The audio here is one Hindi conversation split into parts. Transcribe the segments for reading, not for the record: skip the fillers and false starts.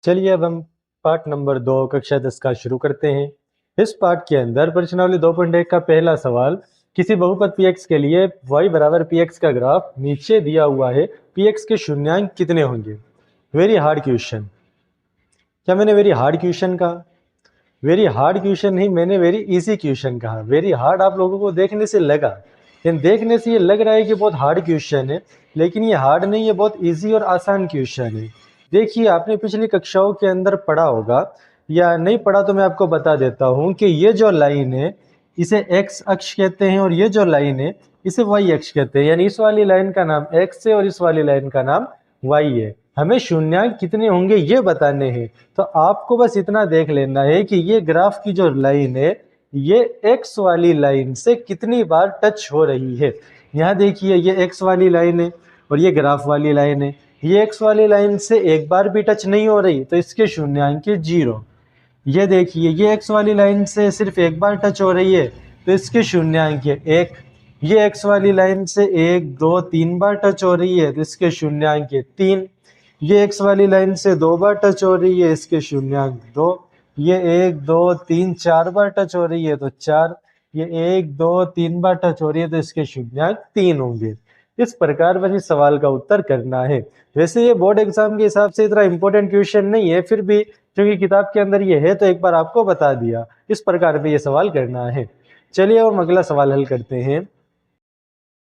चलिए अब हम पार्ट नंबर 2 कक्षा 10 का शुरू करते हैं। इस पार्ट के अंदर प्रश्नावली 2.1 का पहला सवाल, किसी बहुपद px के लिए y बराबर px का ग्राफ नीचे दिया हुआ है, px के शून्यांक कितने होंगे। Very hard question. क्या मैंने वेरी हार्ड क्वेश्चन कहा? वेरी हार्ड क्वेश्चन नहीं, मैंने वेरी इजी क्वेश्चन कहा। वेरी हार्ड आप लोगों को देखने से लगा, लेकिन देखने से ये लग रहा है कि बहुत हार्ड क्वेश्चन है, लेकिन ये हार्ड नहीं है, बहुत इजी और आसान क्वेश्चन है। देखिए, आपने पिछली कक्षाओं के अंदर पढ़ा होगा, या नहीं पढ़ा तो मैं आपको बता देता हूँ कि ये जो लाइन है इसे x अक्ष कहते हैं, और ये जो लाइन है इसे y अक्ष कहते हैं। यानी इस वाली लाइन का नाम x है और इस वाली लाइन का नाम y है। हमें शून्यांक कितने होंगे ये बताने हैं, तो आपको बस इतना देख लेना है कि ये ग्राफ की जो लाइन है ये x वाली लाइन से कितनी बार टच हो रही है। यहाँ देखिए, ये x वाली लाइन है और ये ग्राफ वाली लाइन है। ये x वाली लाइन से एक बार भी टच नहीं हो रही, तो इसके शून्यांक 0। ये देखिए, ये x वाली लाइन से सिर्फ एक बार टच हो रही है, तो इसके शून्यांक 1। ये x वाली लाइन से 1 2 3 बार टच हो रही है, तो इसके शून्यांक 3। ये x वाली लाइन से 2 बार टच हो रही है, इसके शून्यांक 2। ये 1 2 3 4 बार टच हो रही है, तो 4। ये 1 2 3 बार टच हो रही है, तो इसके शून्यांक 3 होंगे। इस प्रकार बस इस सवाल का उत्तर करना है। वैसे ये बोर्ड एग्जाम के हिसाब से इतना इंपॉर्टेंट क्वेश्चन नहीं है, फिर भी क्योंकि किताब के अंदर ये है तो एक बार आपको बता दिया। इस प्रकार पे ये सवाल करना है। चलिए अब हम अगला सवाल हल करते हैं।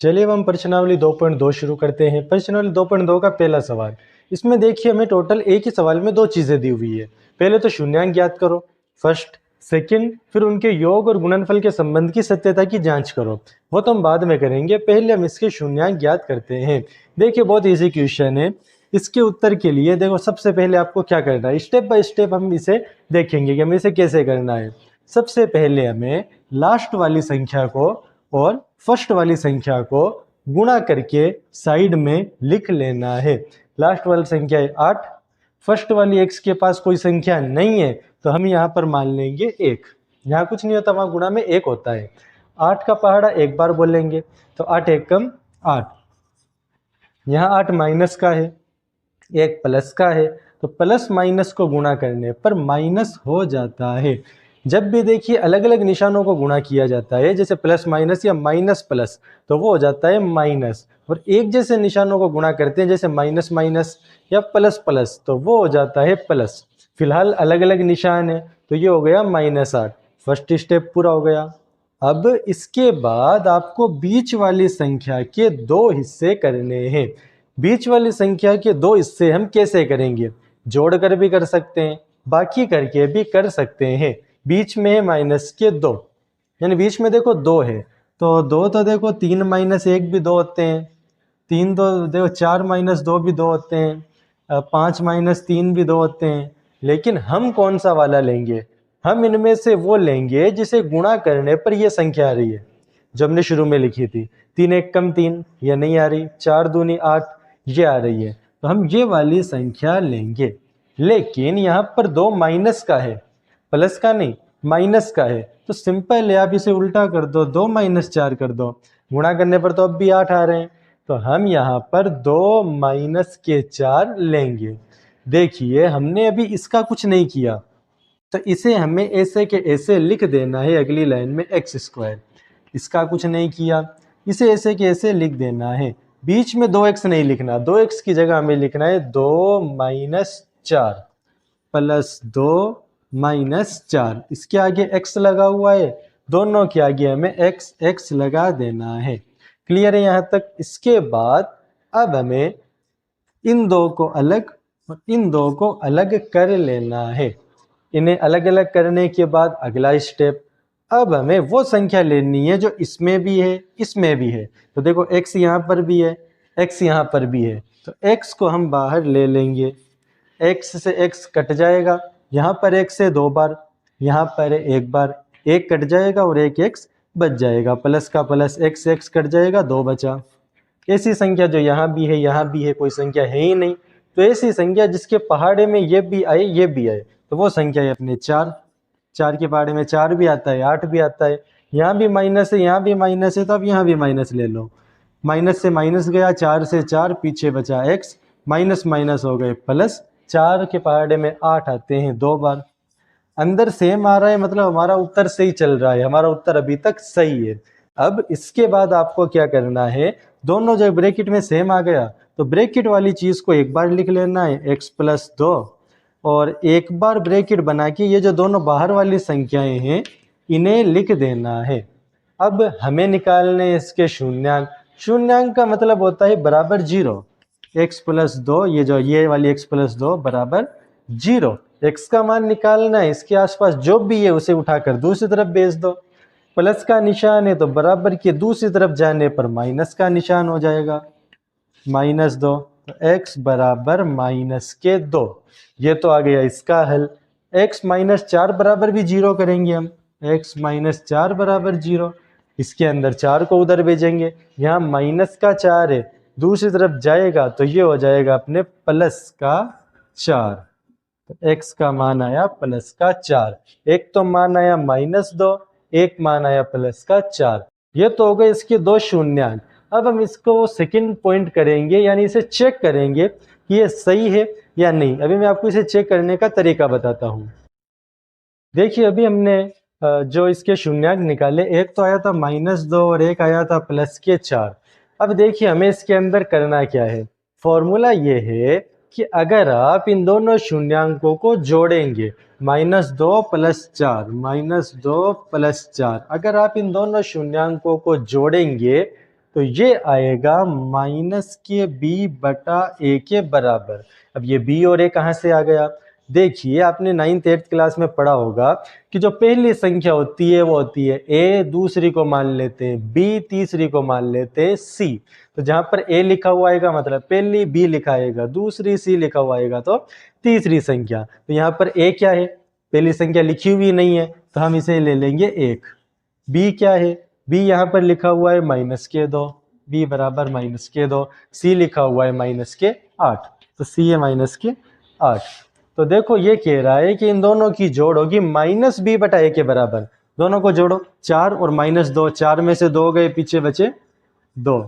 चलिए अब हम प्रश्नावली 2.2 शुरू करते हैं। प्रश्नावली 2.2 का पहला सवाल, इसमें देखिए हमें टोटल एक ही सवाल में 2 चीजें दी हुई है। पहले तो शून्यांक ज्ञात करो, फर्स्ट। सेकंड, फिर उनके योग और गुणनफल के संबंध की सत्यता की जांच करो। वो तो हम बाद में करेंगे, पहले हम इसके शून्यांक ज्ञात करते हैं। देखिए, बहुत इजी क्वेश्चन है। इसके उत्तर के लिए देखो, सबसे पहले आपको क्या करना है, स्टेप बाय स्टेप हम इसे देखेंगे कि हमें इसे कैसे करना है। सबसे पहले हमें लास्ट वाली संख्या को और फर्स्ट वाली संख्या को गुणा करके साइड में लिख लेना है। लास्ट वाली संख्या है 8, फर्स्ट वाली x के पास कोई संख्या नहीं है, तो हम यहाँ पर मान लेंगे 1। यहाँ कुछ नहीं होता, वहाँ गुणा में 1 होता है। 8 का पहाड़ा एक बार बोलेंगे, तो 8 एकम 8। यहाँ 8 माइनस का है, 1 प्लस का है, तो प्लस माइनस को गुणा करने पर माइनस हो जाता है। जब भी देखिए अलग अलग निशानों को गुणा किया जाता है, जैसे प्लस माइनस या माइनस प्लस, तो वो हो जाता है माइनस। और एक जैसे निशानों को गुणा करते हैं, जैसे माइनस माइनस या प्लस प्लस, तो वो हो जाता है प्लस। फिलहाल अलग अलग निशान है, तो ये हो गया -8। फर्स्ट स्टेप पूरा हो गया। अब इसके बाद आपको बीच वाली संख्या के 2 हिस्से करने हैं। बीच वाली संख्या के 2 हिस्से हम कैसे करेंगे? जोड़कर भी कर सकते हैं, बाकी करके भी कर सकते हैं। बीच में है -2, यानी बीच में देखो 2 है, तो 2 तो देखो 3 - 1 भी 2 होते हैं। 3 तो देखो 4 - 2 भी 2 होते हैं। 5 - 3 भी 2 होते हैं। लेकिन हम कौन सा वाला लेंगे? हम इनमें से वो लेंगे जिसे गुणा करने पर ये संख्या आ रही है, जो हमने शुरू में लिखी थी। 3 एकम 3, ये नहीं आ रही। 4 दूनी 8, ये आ रही है, तो हम ये वाली संख्या लेंगे। लेकिन यहाँ पर 2 माइनस का है, प्लस का नहीं, माइनस का है, तो सिंपल है, आप इसे उल्टा कर दो, 2 - 4 कर दो। गुणा करने पर तो अब भी 8 आ रहे हैं, तो हम यहाँ पर 2 - 4 लेंगे। देखिए, हमने अभी इसका कुछ नहीं किया, तो इसे हमें ऐसे के ऐसे लिख देना है अगली लाइन में x²। इसका कुछ नहीं किया, इसे ऐसे के ऐसे लिख देना है। बीच में 2x नहीं लिखना, 2x की जगह हमें लिखना है 2 - 4 प्लस 2 - 4। इसके आगे x लगा हुआ है, दोनों के आगे हमें x लगा देना है। क्लियर है यहाँ तक? इसके बाद अब हमें इन 2 को अलग और इन 2 को अलग कर लेना है। इन्हें अलग अलग करने के बाद अगला स्टेप, अब हमें वो संख्या लेनी है जो इसमें भी है, इसमें भी है। तो देखो, x यहाँ पर भी है, x यहाँ पर भी है, तो x को हम बाहर ले लेंगे। x से x कट जाएगा, यहाँ पर x है 2 बार, यहाँ पर 1 बार, 1 कट जाएगा और 1 x बच जाएगा। प्लस का प्लस, x कट जाएगा, 2 बचा। ऐसी संख्या जो यहाँ भी है, यहाँ भी है, कोई संख्या है ही नहीं, तो ऐसी संख्या जिसके पहाड़े में ये भी आए, ये भी आए, तो वो संख्या है अपने 4। 4 के पहाड़े में 4 भी आता है, 8 भी आता है। यहाँ भी माइनस है, यहाँ भी माइनस है, तो अब यहाँ भी माइनस ले लो। माइनस से माइनस गया, 4 से 4 पीछे बचा x, माइनस माइनस हो गए प्लस, 4 के पहाड़े में 8 आते हैं 2 बार। अंदर सेम आ रहा है, मतलब हमारा उत्तर सही चल रहा है, हमारा उत्तर अभी तक सही है। अब इसके बाद आपको क्या करना है, दोनों जब ब्रैकेट में सेम आ गया तो ब्रैकेट वाली चीज को एक बार लिख लेना है x प्लस 2, और एक बार ब्रैकेट बना के ये जो दोनों बाहर वाली संख्याएं हैं इन्हें लिख देना है। अब हमें निकालने हैं इसके शून्यांक। शून्यांक का मतलब होता है बराबर 0। x प्लस 2, ये वाली x प्लस 2 बराबर 0। x का मान निकालना है, इसके आसपास जो भी है उसे उठाकर दूसरी तरफ भेज दो। प्लस का निशान है तो बराबर के दूसरी तरफ जाने पर माइनस का निशान हो जाएगा, -2। तो x बराबर -2। ये तो आ गया इसका हल। x -4 बराबर भी 0 करेंगे हम, x -4 बराबर 0। इसके अंदर 4 को उधर भेजेंगे, यहाँ -4 है, दूसरी तरफ जाएगा तो ये हो जाएगा अपने +4। तो x का मान आया +4। एक तो मान आया -2, एक मान आया +4। ये तो हो गए इसके दो शून्यांक। अब हम इसको सेकंड पॉइंट करेंगे, यानी इसे चेक करेंगे कि ये सही है या नहीं। अभी मैं आपको इसे चेक करने का तरीका बताता हूँ। देखिए अभी हमने जो इसके शून्यांक निकाले, एक तो आया था -2 और एक आया था +4। अब देखिए हमें इसके अंदर करना क्या है। फॉर्मूला ये है कि अगर आप इन दोनों शून्यांकों को जोड़ेंगे, -2 + 4, -2 + 4, अगर आप इन दोनों शून्यांकों को जोड़ेंगे तो ये आएगा -b/a के बराबर। अब ये b और a कहाँ से आ गया? देखिए आपने 9th 8th क्लास में पढ़ा होगा कि जो पहली संख्या होती है वो होती है a, दूसरी को मान लेते हैं b, तीसरी को मान लेते हैं c। तो जहां पर a लिखा हुआ आएगा मतलब पहली, b लिखा आएगा दूसरी, c लिखा हुआ आएगा तो तीसरी संख्या। तो यहाँ पर a क्या है? पहली संख्या लिखी हुई नहीं है तो हम इसे ले लेंगे 1। b क्या है? b यहाँ पर लिखा हुआ है -2, b बराबर -2। c लिखा हुआ है -8, तो c है -8। तो देखो ये कह रहा है कि इन दोनों की जोड़ होगी -b/a के बराबर। दोनों को जोड़ो, 4 और -2, 4 में से 2 गए, पीछे बचे 2।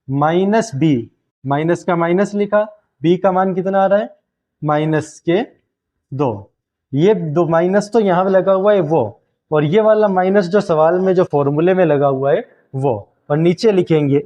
-b, माइनस का माइनस लिखा, b का मान कितना आ रहा है? -2। ये दो माइनस तो यहाँ लगा हुआ है वो, और ये वाला माइनस जो सवाल में जो फॉर्मूले में लगा हुआ है वो, और नीचे लिखेंगे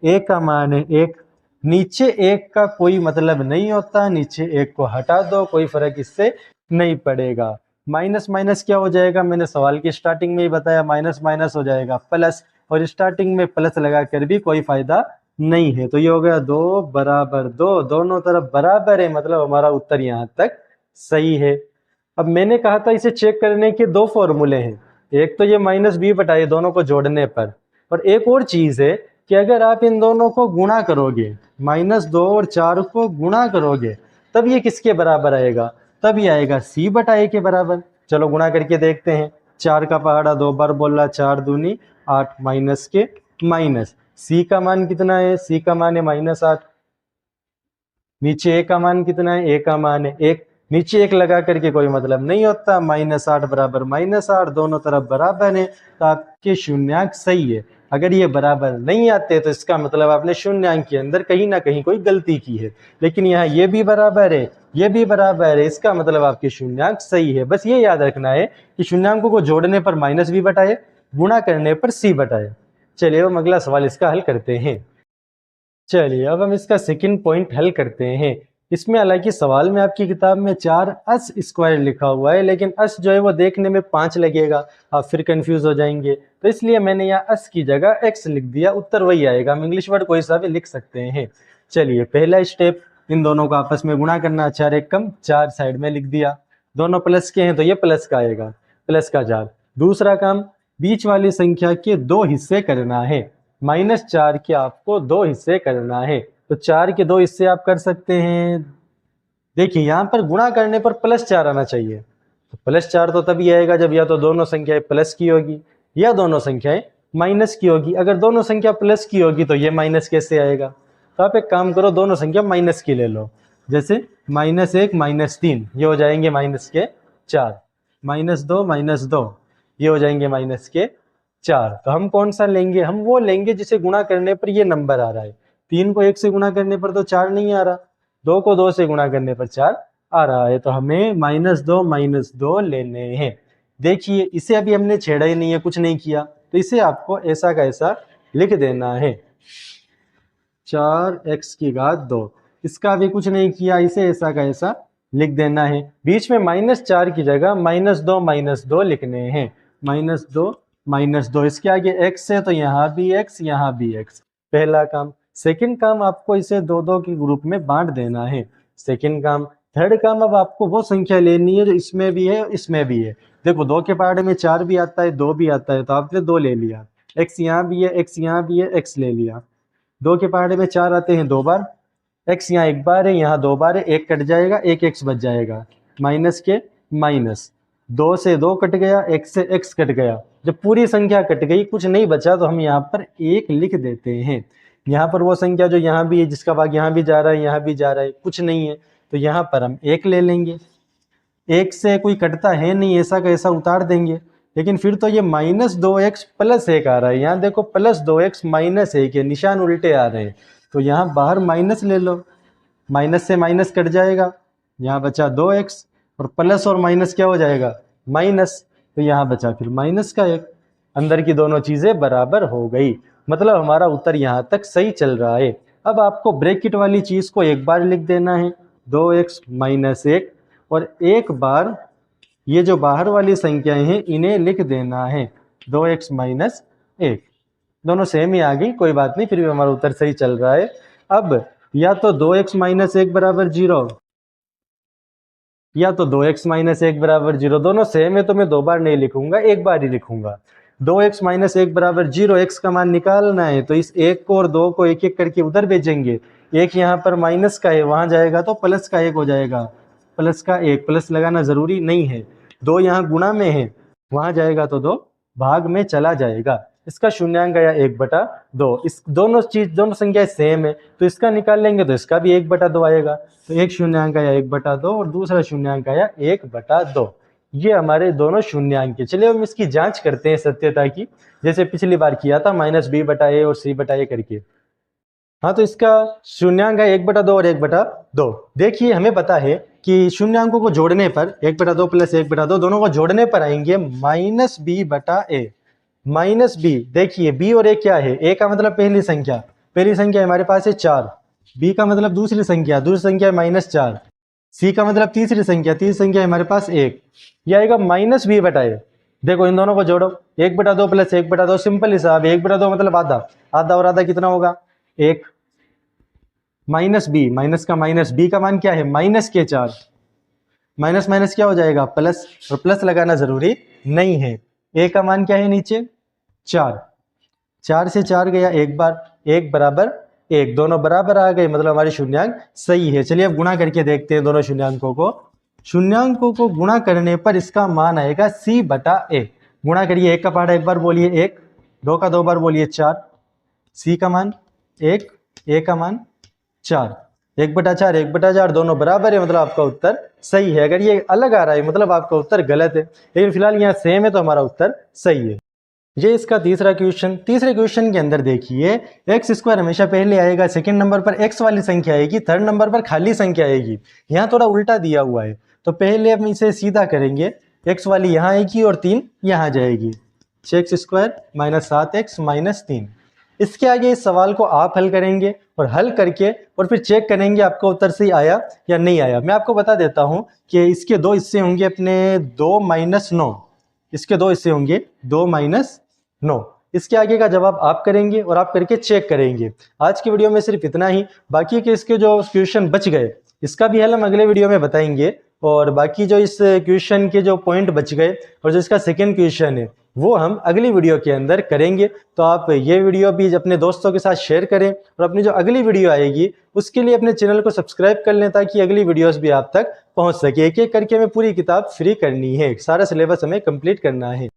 a का मान है 1। नीचे 1 का कोई मतलब नहीं होता, नीचे 1 को हटा दो, कोई फर्क इससे नहीं पड़ेगा। माइनस माइनस क्या हो जाएगा? मैंने सवाल की स्टार्टिंग में ही बताया, माइनस माइनस हो जाएगा प्लस, और स्टार्टिंग में प्लस लगा कर भी कोई फायदा नहीं है। तो ये हो गया 2 बराबर 2, दोनों तरफ बराबर है, मतलब हमारा उत्तर यहाँ तक सही है। अब मैंने कहा था इसे चेक करने के दो फॉर्मूले हैं, एक तो ये -b/a दोनों को जोड़ने पर, और एक और चीज है कि अगर आप इन दोनों को गुणा करोगे, -2 और 4 को गुणा करोगे, तब ये किसके बराबर आएगा? तब ये आएगा c/a के बराबर। चलो गुणा करके देखते हैं। 4 का पहाड़ा 2 बार बोला, 4 दूनी 8, माइनस के माइनस। c का मान कितना है? c का मान है -8। नीचे a का मान कितना है? a का मान है 1। नीचे 1 लगा करके कोई मतलब नहीं होता, -8 बराबर -8, दोनों तरफ बराबर है, तो आपके शून्यांक सही है। अगर ये बराबर नहीं आते तो इसका मतलब आपने शून्यांक के अंदर कहीं ना कहीं कोई गलती की है। लेकिन यहाँ ये भी बराबर है, ये भी बराबर है, इसका मतलब आपके शून्यांक सही है। बस ये याद रखना है कि शून्यांकों को जोड़ने पर -b/a, गुणा करने पर c/a। चलिए हम अगला सवाल इसका हल करते हैं। चलिए अब हम इसका सेकंड पॉइंट हल करते हैं। इसमें हालांकि सवाल में आपकी किताब में 4 अस स्क्वायर लिखा हुआ है, लेकिन अस जो है वो देखने में 5 लगेगा, आप फिर कंफ्यूज हो जाएंगे। तो इसलिए मैंने यहाँ अस की जगह x लिख दिया, उत्तर वही आएगा। हम इंग्लिश वर्ड कोई सा भी लिख सकते हैं। चलिए पहला स्टेप, इन दोनों को आपस में गुणा करना, 4 1 कम 4 साइड में लिख दिया। दोनों प्लस के हैं तो ये प्लस का आएगा, +4। दूसरा काम, बीच वाली संख्या के 2 हिस्से करना है। -4 के आपको 2 हिस्से करना है, तो 4 के 2 हिस्से आप कर सकते हैं। देखिए यहाँ पर गुणा करने पर +4 आना चाहिए, तो +4 तो तभी आएगा जब या तो दोनों संख्याएं प्लस की होगी या दोनों संख्याएं माइनस की होगी। अगर दोनों संख्या प्लस की होगी तो ये माइनस कैसे आएगा? तो आप एक काम करो, दोनों संख्या माइनस की ले लो। जैसे -1 -3, ये हो जाएंगे -4, -2 -2, ये हो जाएंगे -4। तो हम कौन सा लेंगे? हम वो लेंगे जिसे गुणा करने पर ये नंबर आ रहा है। 3 को 1 से गुणा करने पर तो 4 नहीं आ रहा, 2 को 2 से गुणा करने पर 4 आ रहा है, तो हमें -2 लेने हैं। देखिए इसे अभी हमने छेड़ा ही नहीं है, कुछ नहीं किया, तो इसे आपको ऐसा का ऐसा लिख देना है, 4x⁻²। इसका भी कुछ नहीं किया, इसे ऐसा का ऐसा लिख देना है। बीच में -4 की जगह -2 लिखने हैं, -2 इसके आगे x है तो यहाँ भी x, यहाँ भी x। पहला काम। सेकंड काम, आपको इसे 2 के ग्रुप में बांट देना है, सेकंड काम। थर्ड काम, अब आपको वो संख्या लेनी है जो इसमें भी है इसमें भी है। देखो 2 के पहाड़े में 4 भी आता है, 2 भी आता है, तो आपने 2 ले लिया। x यहाँ भी है, x यहाँ भी है, x ले लिया। 2 के पहाड़े में 4 आते हैं 2 बार, x यहाँ 1 बार है, यहाँ 2 बार है, 1 कट जाएगा, एक x बच जाएगा, माइनस के माइनस। 2 से 2 कट गया, x से x कट गया। जब पूरी संख्या कट गई, कुछ नहीं बचा, तो हम यहाँ पर 1 लिख देते हैं। यहाँ पर वो संख्या जो यहाँ भी है, जिसका भाग यहाँ भी जा रहा है, यहाँ भी जा रहा है, कुछ नहीं है, तो यहाँ पर हम 1 ले लेंगे। 1 से कोई कटता है नहीं, ऐसा का ऐसा उतार देंगे। लेकिन फिर तो ये -2x + 1 आ रहा है, यहाँ देखो +2x -1 है, निशान उल्टे आ रहे हैं, तो यहाँ बाहर माइनस ले लो, माइनस से माइनस कट जाएगा, यहाँ बचा 2x, और प्लस और माइनस क्या हो जाएगा, माइनस, तो यहाँ बचा फिर -1। अंदर की दोनों चीजें बराबर हो गई, मतलब हमारा उत्तर यहाँ तक सही चल रहा है। अब आपको ब्रैकेट वाली चीज को एक बार लिख देना है, 2x - 1, और एक बार ये जो बाहर वाली संख्याएं हैं इन्हें लिख देना है, 2x - 1। दोनों सेम ही आ गई, कोई बात नहीं, फिर भी हमारा उत्तर सही चल रहा है। अब या तो 2x - 1 बराबर 0, या तो 2x - 1 बराबर 0, दोनों सेम है, तो मैं 2 बार नहीं लिखूंगा, एक बार ही लिखूंगा। 2x - 1 बराबर 0, x का मान निकालना है, तो इस 1 को और 2 को एक एक करके उधर भेजेंगे। एक यहाँ पर माइनस का है, वहां जाएगा तो प्लस का 1 हो जाएगा, प्लस का 1, प्लस लगाना जरूरी नहीं है। 2 यहाँ गुणा में है, वहां जाएगा तो 2 भाग में चला जाएगा। इसका शून्यांक आया 1/2। इस दोनों संख्याएं सेम है, तो इसका निकाल लेंगे तो इसका भी 1/2 आएगा। तो एक शून्यांक आया 1/2 और दूसरा शून्यांक आया 1/2। ये हमारे दोनों शून्यांक है। चलिए हम इसकी जांच करते हैं सत्यता की, जैसे पिछली बार किया था -b/a और c/a करके। हाँ, तो इसका शून्यांक है 1/2 और 1/2। देखिए हमें पता है कि शून्यांकों को जोड़ने पर 1/2 + 1/2 दोनों को जोड़ने पर आएंगे -b/a। -b, देखिए b और a क्या है, a का मतलब पहली संख्या हमारे पास है 4, b का मतलब दूसरी संख्या है -4, c का मतलब तीसरी संख्या है हमारे पास 1, ये आएगा -b/a। देखो इन दोनों को जोड़ो, 1/2 + 1/2 सिंपल हिसाब है, 1/2 मतलब आधा, आधा और आधा कितना होगा, 1, -b, माइनस का माइनस, b का मान क्या है -4, माइनस माइनस क्या हो जाएगा प्लस, और प्लस लगाना जरूरी नहीं है। a का मान क्या है नीचे 4, 4 से 4 गया एक बार, 1 बराबर 1, दोनों बराबर आ गए, मतलब हमारी शून्यांक सही है। चलिए अब गुणा करके देखते हैं दोनों शून्यांकों को। शून्यांकों को गुणा करने पर इसका मान आएगा c/a। गुणा करिए, 1 का पहाड़ा एक बार बोलिए 1, 2 का 2 बार बोलिए 4, c का मान 1, a का मान 4, 1/4 1/4 दोनों बराबर है, मतलब आपका उत्तर सही है। अगर ये अलग आ रहा है मतलब आपका उत्तर गलत है, लेकिन फिलहाल यहाँ सेम है तो हमारा उत्तर सही है। ये इसका तीसरे क्वेश्चन के अंदर देखिए, x² हमेशा पहले आएगा, सेकंड नंबर पर x वाली संख्या आएगी, थर्ड नंबर पर खाली संख्या आएगी। यहाँ थोड़ा उल्टा दिया हुआ है, तो पहले हम इसे सीधा करेंगे, x वाली यहाँ आएगी और 3 यहाँ जाएगी, 6x² - 7x - 3। इसके आगे इस सवाल को आप हल करेंगे, और हल करके और फिर चेक करेंगे आपका उत्तर सही आया या नहीं आया। मैं आपको बता देता हूँ कि इसके 2 हिस्से होंगे अपने, 2 - 9, इसके 2 हिस्से होंगे 2 - 9। इसके आगे का जवाब आप करेंगे और आप करके चेक करेंगे। आज की वीडियो में सिर्फ इतना ही, बाकी के इसके जो क्वेश्चन बच गए इसका भी हल हम अगले वीडियो में बताएंगे, और बाकी जो इस क्वेश्चन के जो पॉइंट बच गए और जो इसका सेकेंड क्वेश्चन है वो हम अगली वीडियो के अंदर करेंगे। तो आप ये वीडियो भी अपने दोस्तों के साथ शेयर करें, और अपनी जो अगली वीडियो आएगी उसके लिए अपने चैनल को सब्सक्राइब कर लें, ताकि अगली वीडियोस भी आप तक पहुंच सके। एक एक करके हमें पूरी किताब फ्री करनी है, सारा सिलेबस हमें कंप्लीट करना है।